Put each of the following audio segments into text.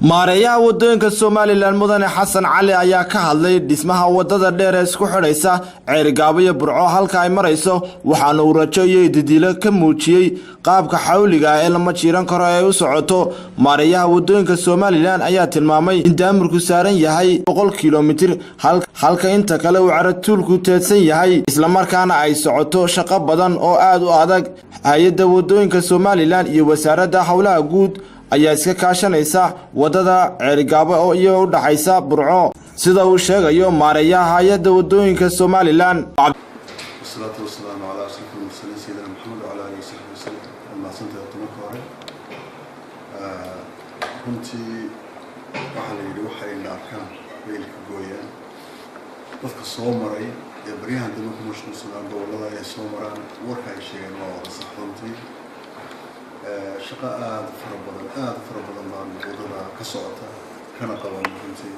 maareeyaha wadooyinka Soomaaliland mudane Xasan Cali ayaa ka hadlay dhismaha wadada dheer ee isku xidhaysa Ceerigaabo iyo Burco halka ay marayso waxaana uu rajayo didilo ka muujiyay qaabka xawliga ee lama jiran karo ee u socoto maareeyaha wadooyinka Soomaaliland ayaa tilmaamay in daamirku saaran yahay 100 kilomitir halka inta kale uu caratuulku teedsan yahay isla markaana ay socoto shaqo badan oo aad u adag hay'adda wadooyinka Soomaaliland iyo wasaaradda hawlaha guud ayaa iska kaashanaysa wadada Ceerigaabo oo iyo u dhaxaysa Burco sida uu sheegayo maareeyaha hay'adda wadooyinka Soomaaliland. Wassalatu wassalamu ala ashrafil mursaliin sayyidina Muhammad wa ala alihi wa sahbihi wasallam. Allah santahay tumarka hore. Runtii waxa la yiri waxa ay arkaan weelka gooyaan dadka soo maray ee bariyahan dib ku mashquulsan gobolada ay soo maraan warka ay sheegeen waa sax runtii شقاء فربنا مع الوضع كصعطة كان قوام فهمتي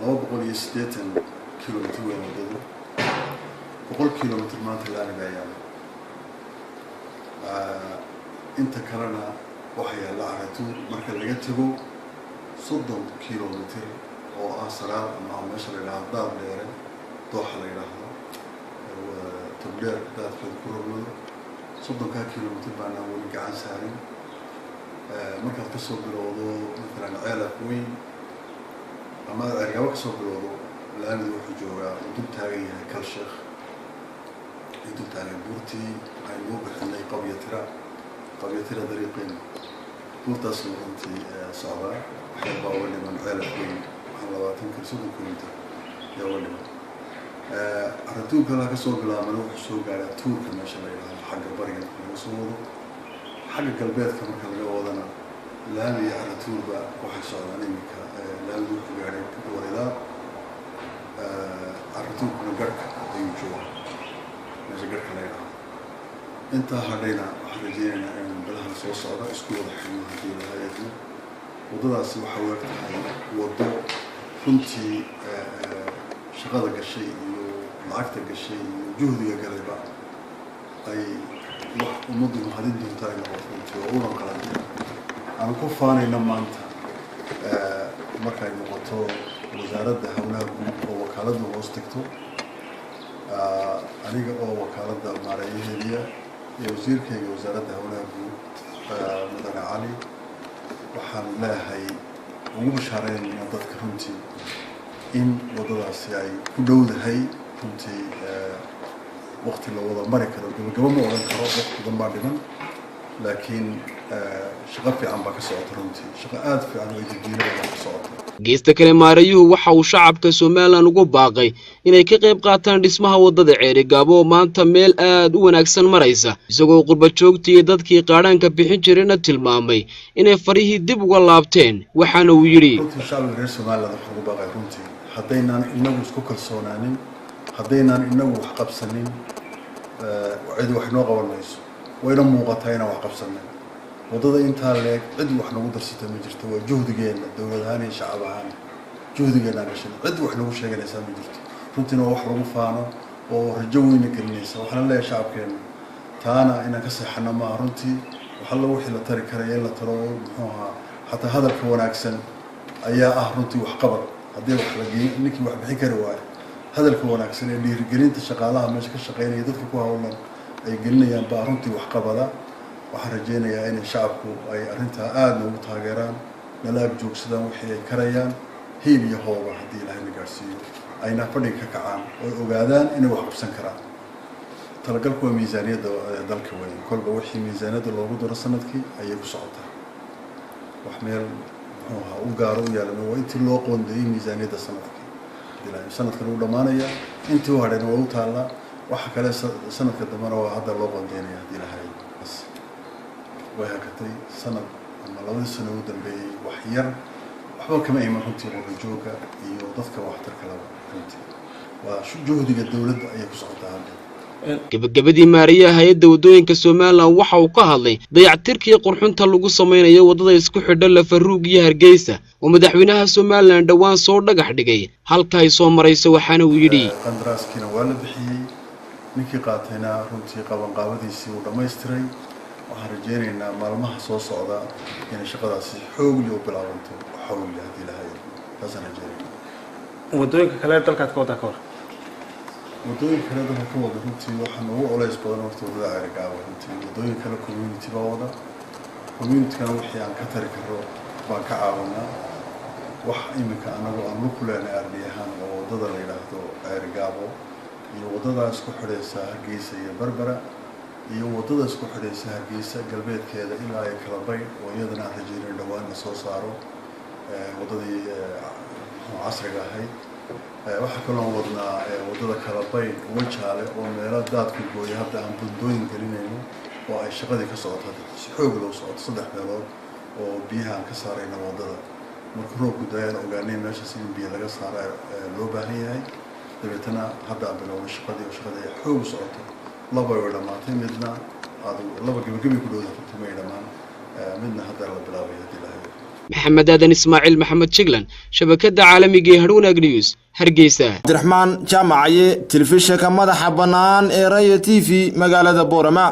لو بقول يستيتن كيلومتر وين وضعه بقول كيلومتر ما تلاني بيان انت كرنا وحيا لعرتو مركز لقيته صدم كيلومتر او اسرار مع مشر العضاد ليرن دوحة ليرها وتبلير ذات في الكورة صدق كيلومتر بعنا ونقعد سارين مركز تصوب بالوضوء مثلا عيلة وين أما أرجعك تصوب بالوضوء الآن يروح جوا يدوب تاعي كالشيخ يدوب تاعي بورتي عين موقع إني قبية ترى طريقين بورتا سلطنتي صعبة حب أولي من عيلة وين على تنكر صدق كيلومتر يا ولي أردوك لا كسوق لا مروح سوق على تور كما شاء الله حق بريء وصوره حق قلبيت كما كان جوادنا لا لي على تور بقى واحد صعبانين لا نروح يعني كوريدا أردوك نجرك يجوا نجرك لينا أنت هدينا حرجينا إن بدها نصوص على إسكول الحين هذه الهيئة وضع سوى حوارت وضع كنتي شغلك الشيء لعقتك الشيء جهدي قريبا أي ومضي مهدين دونتاين وفنتي وأولا قلبي أنا كفاني لما أنت مركز مقطع وزارة هونا ووكالة وستكتو أنا وكالة مارية هدية يوزير كي وزارة هونا مدن علي وحن لا هي ومشارين يضطر كنتي إن وضعسي أي كدود هاي كنتي وقت اللي وضع مريكا قبل ما وضع خلاص وقت ضمار لمن لكن شغل في عم بكسوات رنتي شغلات في عن ويد الدين بكسوات geesta kale maareeyuhu waxa uu shacabka Soomaaliland ugu baaqay inay ka qayb qaataan dhismaha wadada Ceerigaabo maanta meel aad u wanaagsan maraysa isagoo qurba joogtii dadkii qaadhanka bixin jireen tilmaamay inay farihii dib uga laabteen waxaana uu yiri shacabka Soomaaliland waxa ugu baaqay runtii haddaynan inagu isku kalsoonaanin haddaynan inagu wax qabsanin cid wax noo qaban mayso wayna muuqataa inaan wax qabsanin wadada inta leeg cid wax nagu darsatay ma jirto waa juhdigeena dawladahan iyo shacabaan juhdigeena gashay cid wax nagu sheeganaysa ma jirto runtii wax lagu faano oo rajo weyn gelinaysa waxaan leeyahay shacabkeena taana inaan ka saxano ma runtii waxa la wixii la tari karay la taro muxuu ahaa hatta hadalka wanaagsan ayaa runtii wax qabad haddii wax la geeyo ninkii wax bixin kari waayo hadalka wanaagsan ee dhiirigelinta shaqaalaha meesha ka shaqeynaya dadka ku hawlan ay gelinayaan baa runtii wax qabada waxaan rajeynayaa in shacabku ay arinta aad ugu taageeraan nalaab joogsadaan wixii ay karayaan hiil iyo hooba haddii Ilaahay na gaarsiiyo ayna fadhi ka kacaan oo ogaadaan inay wax qabsan karaan talagalku waa miisaaniyadda dalka weyn kolba wixii miisaaniyadda loogu daro sanadkii ayay ku socotaa wax meel u gaaro u yaalano waa intii loo qoondeeyay miisaaniyadda sanadkii Ilaahay sanadkan uu dhamaanaya intii uu hadheen waa u taala waxa kale sanadka dambana waa hadda loo qoondeynaya haddii Ilaahay وهكذا سنة أما لو السنة ودنبي وحير وحبا كما إيمان كنتي ورجوكا يوضفك وحتر كلام كنتي وشو جهدي الدولة أيك صعدها gabagabadii maareeyaha hay'adda wadooyinka Soomaaliland waxa uu ka hadlay dayactirkii qurxinta lagu sameeyo wadada isku xidha la Faruuq iyo Hargeysa oo madaxweynaha Soomaaliland dhawaan soo dhagax dhigay halka ay soo marayso waxaana uu yiri qandaraaskina waa la bixiyay ninkii qaatayna runtii qaban qaabadiisii uu dhameystiray waxaan rajeynaynaa maalmaha soo socda inay shaqadaasi xoogli u bilaabanto xawli haddii lahayd taasaan rajeynayna wadooyinka kale dalkaad ka wadaa ka hor wadooyinka kale dalka ka wada runtii waxaa noogu culays badan horta wadada Ceerigaabo runtii wadooyin kale community baa wada community-kana wixii aan ka tari karo baan ka caawinaa wax iminka anagu aan lu kuleenay ardiyahaan oo wadada la yidhaahdo Ceerigaabo iyo wadada isku xidhaysa Hargeysa iyo Berbera iyo wadada isku xidhaysa Hargeysa galbeedkeeda ilaa ay Kalabay oo iyadana aan rajeynay dhawaan la soo saaro wadadii casriga ahayd waxa kaloo wadnaa wadada Kalabay Wajaale oo meelo daadku gooyay hadda aan buundooyin gelinayno oo ay shaqadii ka socoto si xoog loo socoto 3 meelood oo biyaha aan ka saarayna wadada marka roobku daayaan ogaanay meeshaas in biyo laga saaro loo baahan yahay dabeetana hadda aan bilowno shaqadii xoog socoto laba way dhamaatay midna laba gabagabay ku dhowdahay tumay dhamaan midna hadda la bilaabay hadii la hayo maxamed aadan ismaaciil maxamed jiglan shabakada caalamiga ee Harwanaag News Hargeysa Abdirahmaan Jaamacaye telefishinka madaxa bannaan ee Rayo TV magaalada Boorama.